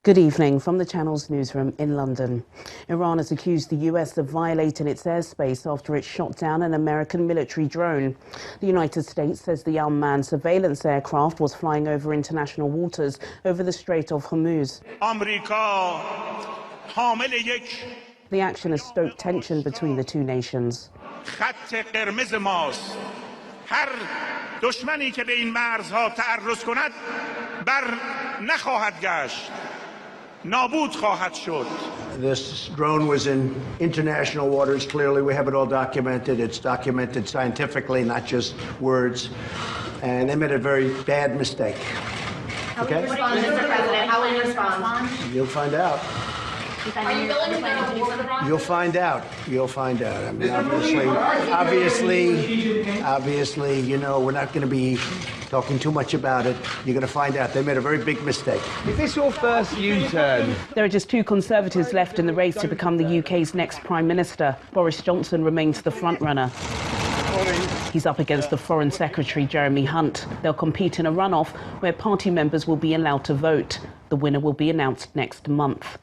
Good evening from the Channel's newsroom in London. Iran has accused the US of violating its airspace after it shot down an American military drone. The United States says the unmanned surveillance aircraft was flying over international waters over the Strait of Hormuz. The action has stoked tension between the two nations. This drone was in international waters. Clearly, we have it all documented. It's documented scientifically, not just words. And they made a very bad mistake. How will you respond, Mr. President? How will you respond? You'll find out. Are you willing to go to war with Iran? You'll find out. You'll find out. I mean, obviously, you know, we're not going to be talking too much about it. You're going to find out. They made a very big mistake. Is this your first U-turn? There are just two Conservatives left in the race to become the UK's next Prime Minister. Boris Johnson remains the frontrunner. He's up against the Foreign Secretary, Jeremy Hunt. They'll compete in a runoff where party members will be allowed to vote. The winner will be announced next month.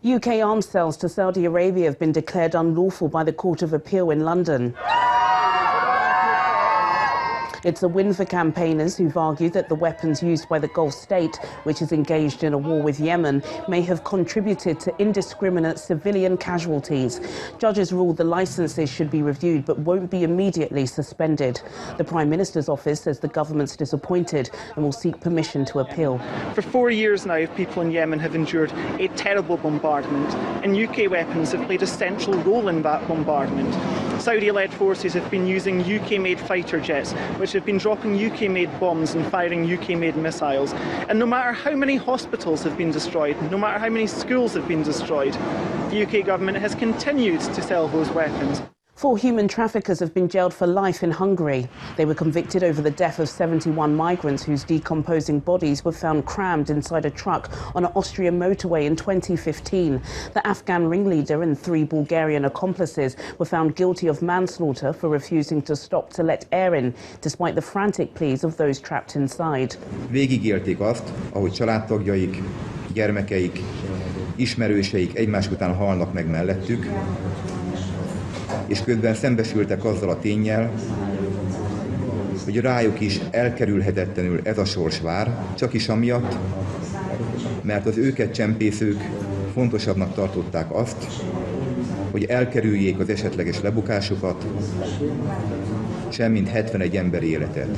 UK arms sales to Saudi Arabia have been declared unlawful by the Court of Appeal in London. It's a win for campaigners who've argued that the weapons used by the Gulf state, which is engaged in a war with Yemen, may have contributed to indiscriminate civilian casualties. Judges ruled the licenses should be reviewed but won't be immediately suspended. The Prime Minister's office says the government's disappointed and will seek permission to appeal. For 4 years now, people in Yemen have endured a terrible bombardment, and UK weapons have played a central role in that bombardment. Saudi-led forces have been using UK-made fighter jets, which have been dropping UK-made bombs and firing UK-made missiles. And no matter how many hospitals have been destroyed, no matter how many schools have been destroyed, the UK government has continued to sell those weapons. 4 human traffickers have been jailed for life in Hungary. They were convicted over the death of 71 migrants whose decomposing bodies were found crammed inside a truck on an Austrian motorway in 2015. The Afghan ringleader and 3 Bulgarian accomplices were found guilty of manslaughter for refusing to stop to let air in, despite the frantic pleas of those trapped inside. Végigélték azt, ahogy családtagjaik, gyermekeik, ismerőseik egymás után halnak meg mellettük, és közben szembesültek azzal a ténnyel, hogy rájuk is elkerülhetetlenül ez a sors vár, csak is amiatt, mert az őket csempészők fontosabbnak tartották azt, hogy elkerüljék az esetleges lebukásokat, semmint 71 ember életet.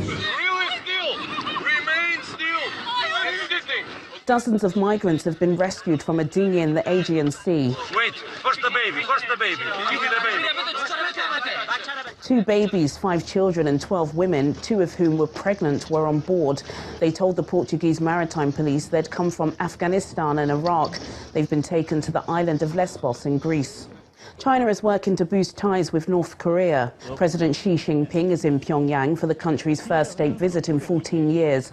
Dozens of migrants have been rescued from a dinghy in the Aegean Sea. Wait, first the baby, give me the baby. 2 babies, 5 children and 12 women, 2 of whom were pregnant, were on board. They told the Portuguese maritime police they'd come from Afghanistan and Iraq. They've been taken to the island of Lesbos in Greece. China is working to boost ties with North Korea. President Xi Jinping is in Pyongyang for the country's first state visit in 14 years.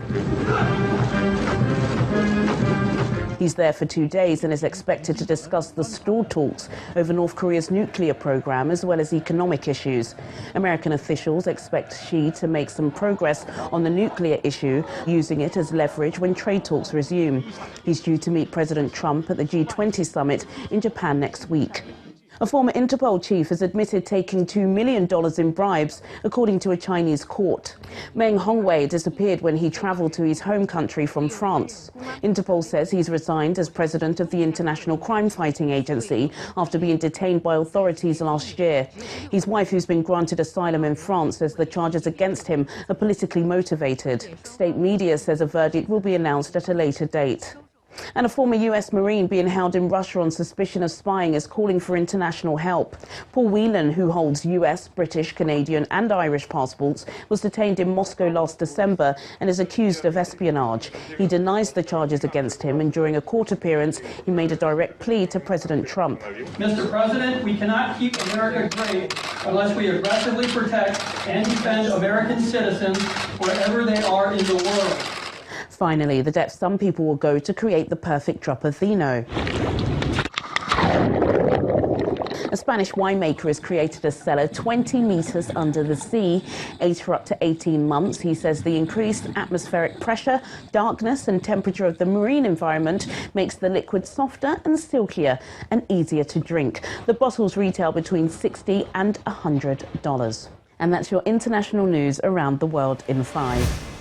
He's there for 2 days and is expected to discuss the stalled talks over North Korea's nuclear program as well as economic issues. American officials expect Xi to make some progress on the nuclear issue, using it as leverage when trade talks resume. He's due to meet President Trump at the G20 summit in Japan next week. A former Interpol chief has admitted taking $2 million in bribes, according to a Chinese court. Meng Hongwei disappeared when he travelled to his home country from France. Interpol says he's resigned as president of the International Crime Fighting Agency after being detained by authorities last year. His wife, who's been granted asylum in France, says the charges against him are politically motivated. State media says a verdict will be announced at a later date. And a former US Marine being held in Russia on suspicion of spying is calling for international help. Paul Whelan, who holds US, British, Canadian and Irish passports, was detained in Moscow last December and is accused of espionage. He denies the charges against him, and during a court appearance he made a direct plea to President Trump. Mr. President, we cannot keep America great unless we aggressively protect and defend American citizens wherever they are in the world. Finally, the depths some people will go to create the perfect drop of vino. A Spanish winemaker has created a cellar 20 metres under the sea, aged for up to 18 months. He says the increased atmospheric pressure, darkness and temperature of the marine environment makes the liquid softer and silkier and easier to drink. The bottles retail between $60 and $100. And that's your international news around the world in 5.